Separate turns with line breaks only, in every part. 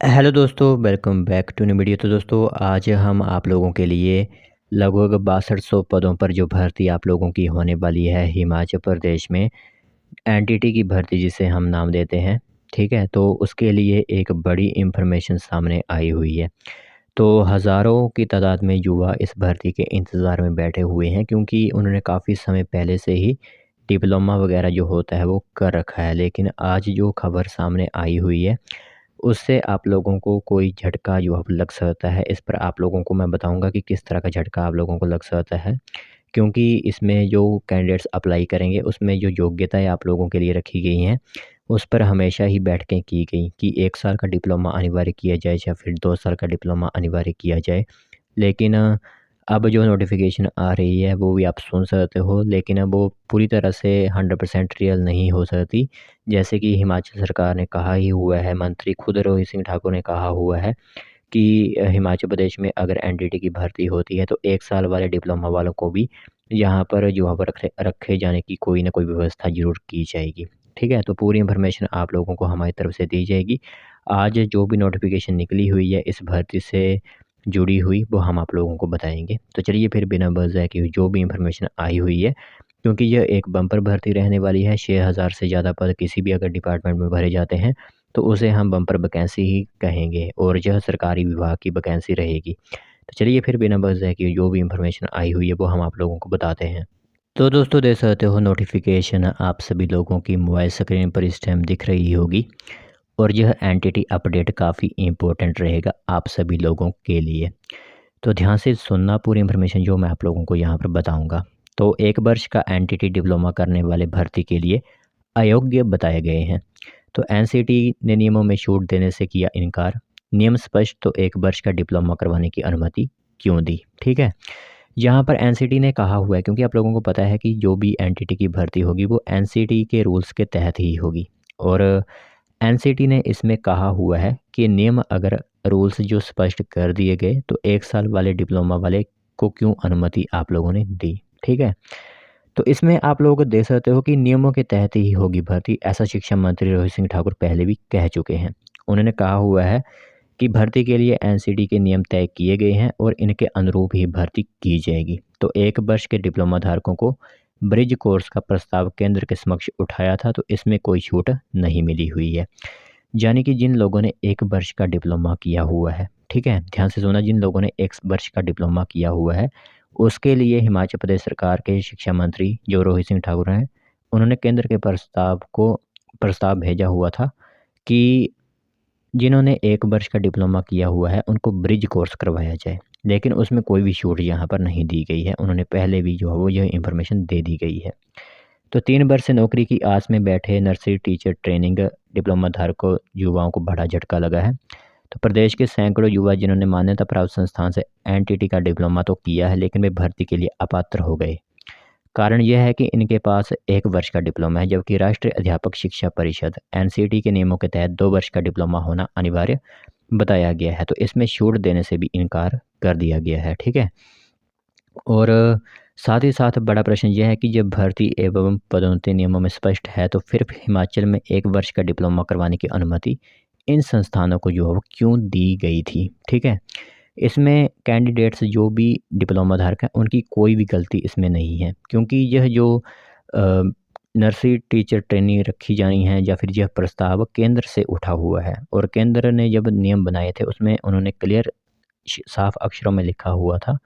Hello दोस्तों, welcome back to new video. तो दोस्तों आज हम आप लोगों के लिए लगभग 6200 पदों पर जो भर्ती आप लोगों की होने वाली है हिमाचल प्रदेश में, एनटीटी की भर्ती जिसे हम नाम देते हैं। ठीक है, तो उसके लिए एक बड़ी इन्फॉर्मेशन सामने आई हुई है। तो हज़ारों की तादाद में युवा इस भर्ती के इंतज़ार में बैठे हुए हैं, क्योंकि उन्होंने काफ़ी समय पहले से ही डिप्लोमा वगैरह जो होता है वो कर रखा है। लेकिन आज जो खबर सामने आई हुई है उससे आप लोगों को कोई झटका जो अब लग सकता है। इस पर आप लोगों को मैं बताऊंगा कि किस तरह का झटका आप लोगों को लग सकता है, क्योंकि इसमें जो कैंडिडेट्स अप्लाई करेंगे उसमें जो योग्यताएं आप लोगों के लिए रखी गई हैं उस पर हमेशा ही बैठकें की गई कि 1 साल का डिप्लोमा अनिवार्य किया जाए या फिर 2 साल का डिप्लोमा अनिवार्य किया जाए। लेकिन अब जो नोटिफिकेशन आ रही है वो भी आप सुन सकते हो, लेकिन अब वो पूरी तरह से 100% रियल नहीं हो सकती। जैसे कि हिमाचल सरकार ने कहा ही हुआ है, मंत्री खुद रोहित सिंह ठाकुर ने कहा हुआ है कि हिमाचल प्रदेश में अगर एनडीटी की भर्ती होती है तो 1 साल वाले डिप्लोमा वालों को भी यहाँ पर जो है रखे रखे जाने की कोई ना कोई व्यवस्था ज़रूर की जाएगी। ठीक है, तो पूरी इन्फॉर्मेशन आप लोगों को हमारी तरफ से दी जाएगी। आज जो भी नोटिफिकेशन निकली हुई है इस भर्ती से जुड़ी हुई वो हम आप लोगों को बताएंगे। तो चलिए फिर बिना वजह की जो भी इन्फॉर्मेशन आई हुई है, क्योंकि यह एक बम्पर भर्ती रहने वाली है। 6000 से ज़्यादा पद किसी भी अगर डिपार्टमेंट में भरे जाते हैं तो उसे हम बम्पर वैकेंसी ही कहेंगे, और यह सरकारी विभाग की वैकेंसी रहेगी। तो चलिए फिर बिना वजह की जो भी इन्फॉर्मेशन आई हुई है वो हम आप लोगों को बताते हैं। तो दोस्तों देख सकते हो नोटिफिकेशन आप सभी लोगों की मोबाइल स्क्रीन पर इस टाइम दिख रही होगी, और यह एंटिटी अपडेट काफ़ी इम्पोर्टेंट रहेगा आप सभी लोगों के लिए। तो ध्यान से सुनना पूरी इन्फॉर्मेशन जो मैं आप लोगों को यहाँ पर बताऊँगा। तो 1 वर्ष का एनटीटी डिप्लोमा करने वाले भर्ती के लिए अयोग्य बताए गए हैं। तो एनसीटी ने नियमों में छूट देने से किया इनकार। नियम स्पष्ट, तो 1 वर्ष का डिप्लोमा करवाने की अनुमति क्यों दी? ठीक है, यहाँ पर एनसीटी ने कहा हुआ है, क्योंकि आप लोगों को पता है कि जो भी एनटीटी की भर्ती होगी वो एनसीटी के रूल्स के तहत ही होगी। और एनसीटी ने इसमें कहा हुआ है कि नियम अगर रूल्स जो स्पष्ट कर दिए गए तो 1 साल वाले डिप्लोमा वाले को क्यों अनुमति आप लोगों ने दी। ठीक है, तो इसमें आप लोग देख सकते हो कि नियमों के तहत ही होगी भर्ती, ऐसा शिक्षा मंत्री रोहित सिंह ठाकुर पहले भी कह चुके हैं। उन्होंने कहा हुआ है कि भर्ती के लिए एनसीटी के नियम तय किए गए हैं और इनके अनुरूप ही भर्ती की जाएगी। तो 1 वर्ष के डिप्लोमा धारकों को ब्रिज कोर्स का प्रस्ताव केंद्र के समक्ष उठाया था, तो इसमें कोई छूट नहीं मिली हुई है। यानी कि जिन लोगों ने 1 वर्ष का डिप्लोमा किया हुआ है, ठीक है, ध्यान से सुना, जिन लोगों ने 1 वर्ष का डिप्लोमा किया हुआ है उसके लिए हिमाचल प्रदेश सरकार के शिक्षा मंत्री जो रोहित सिंह ठाकुर हैं, उन्होंने केंद्र के प्रस्ताव भेजा हुआ था कि जिन्होंने 1 वर्ष का डिप्लोमा किया हुआ है उनको ब्रिज कोर्स करवाया जाए। लेकिन उसमें कोई भी छूट यहाँ पर नहीं दी गई है। उन्होंने पहले भी जो है वो यह इन्फॉर्मेशन दे दी गई है। तो 3 वर्ष से नौकरी की आस में बैठे नर्सरी टीचर ट्रेनिंग डिप्लोमा धारकों युवाओं को बड़ा झटका लगा है। तो प्रदेश के सैकड़ों युवा जिन्होंने मान्यता प्राप्त संस्थान से एनटीटी का डिप्लोमा तो किया है, लेकिन वे भर्ती के लिए अपात्र हो गए। कारण यह है कि इनके पास 1 वर्ष का डिप्लोमा है, जबकि राष्ट्रीय अध्यापक शिक्षा परिषद एनसीटी के नियमों के तहत 2 वर्ष का डिप्लोमा होना अनिवार्य बताया गया है। तो इसमें छूट देने से भी इनकार कर दिया गया है। ठीक है, और साथ ही साथ बड़ा प्रश्न यह है कि जब भर्ती एवं पदोन्नति नियमों में स्पष्ट है तो फिर हिमाचल में 1 वर्ष का डिप्लोमा करवाने की अनुमति इन संस्थानों को जो है वो क्यों दी गई थी। ठीक है, इसमें कैंडिडेट्स जो भी डिप्लोमा धारक हैं उनकी कोई भी गलती इसमें नहीं है, क्योंकि यह जो नर्सरी टीचर ट्रेनिंग रखी जानी है या फिर यह प्रस्ताव केंद्र से उठा हुआ है, और केंद्र ने जब नियम बनाए थे उसमें उन्होंने क्लियर साफ अक्षरों में लिखा हुआ था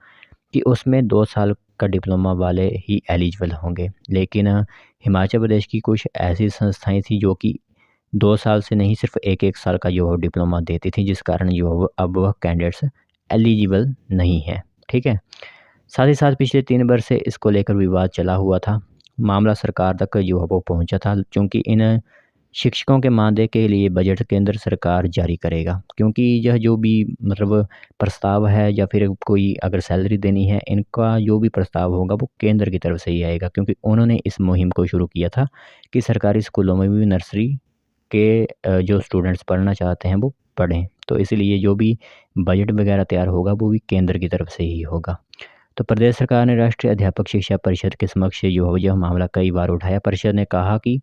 कि उसमें 2 साल का डिप्लोमा वाले ही एलिजिबल होंगे। लेकिन हिमाचल प्रदेश की कुछ ऐसी संस्थाएं थी जो कि 2 साल से नहीं सिर्फ 1-1 साल का जो है डिप्लोमा देती थी, जिस कारण जो है वो अब वह कैंडिडेट्स एलिजिबल नहीं है। ठीक है, साथ ही साथ पिछले 3 वर्ष से इसको लेकर विवाद चला हुआ था। मामला सरकार तक जो है वो पहुंचा था, क्योंकि इन शिक्षकों के मानदेय के लिए बजट केंद्र सरकार जारी करेगा, क्योंकि यह जो भी मतलब प्रस्ताव है या फिर कोई अगर सैलरी देनी है, इनका जो भी प्रस्ताव होगा वो केंद्र की तरफ से ही आएगा, क्योंकि उन्होंने इस मुहिम को शुरू किया था कि सरकारी स्कूलों में भी नर्सरी के जो स्टूडेंट्स पढ़ना चाहते हैं वो पढ़ें। तो इसलिए जो भी बजट वगैरह तैयार होगा वो भी केंद्र की तरफ से ही होगा। तो प्रदेश सरकार ने राष्ट्रीय अध्यापक शिक्षा परिषद के समक्ष जो है यह मामला कई बार उठाया। परिषद ने कहा कि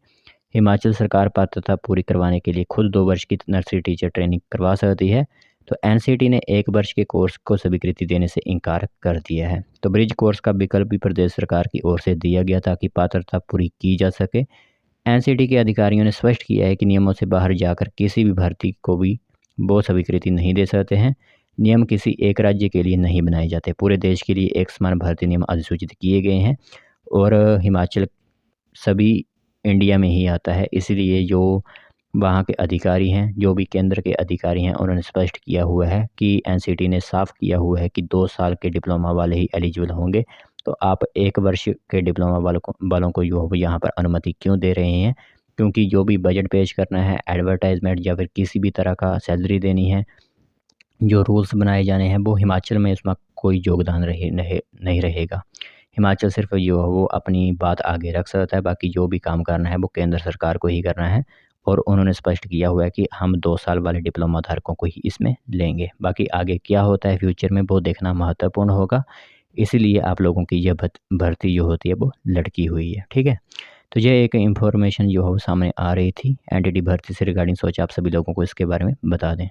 हिमाचल सरकार पात्रता पूरी करवाने के लिए खुद 2 वर्ष की नर्सरी टीचर ट्रेनिंग करवा सकती है। तो एनसीटी ने 1 वर्ष के कोर्स को स्वीकृति देने से इनकार कर दिया है। तो ब्रिज कोर्स का विकल्प भी प्रदेश सरकार की ओर से दिया गया ताकि पात्रता पूरी की जा सके। एनसीटी के अधिकारियों ने स्पष्ट किया है कि नियमों से बाहर जाकर किसी भी भर्ती को भी वो स्वीकृति नहीं दे सकते हैं। नियम किसी एक राज्य के लिए नहीं बनाए जाते, पूरे देश के लिए एक समान भर्ती नियम अधिसूचित किए गए हैं और हिमाचल सभी इंडिया में ही आता है। इसलिए जो वहाँ के अधिकारी हैं, जो भी केंद्र के अधिकारी हैं, उन्होंने स्पष्ट किया हुआ है कि एनसीटी ने साफ किया हुआ है कि 2 साल के डिप्लोमा वाले ही एलिजिबल होंगे। तो आप 1 वर्ष के डिप्लोमा वालों को जो यहाँ पर अनुमति क्यों दे रहे हैं? क्योंकि जो भी बजट पेश करना है, एडवर्टाइजमेंट या फिर किसी भी तरह का सैलरी देनी है, जो रूल्स बनाए जाने हैं, वो हिमाचल में इसमें कोई योगदान नहीं रहेगा। हिमाचल सिर्फ जो है वो अपनी बात आगे रख सकता है, बाकी जो भी काम करना है वो केंद्र सरकार को ही करना है और उन्होंने स्पष्ट किया हुआ है कि हम 2 साल वाले डिप्लोमा धारकों को ही इसमें लेंगे। बाकी आगे क्या होता है फ्यूचर में वो देखना महत्वपूर्ण होगा, इसीलिए आप लोगों की यह भर्ती जो होती है वो लटकी हुई है। ठीक है, तो ये एक इन्फॉर्मेशन जो है वो सामने आ रही थी एनटीटी भर्ती से रिगार्डिंग, सोचा आप सभी लोगों को इसके बारे में बता दें।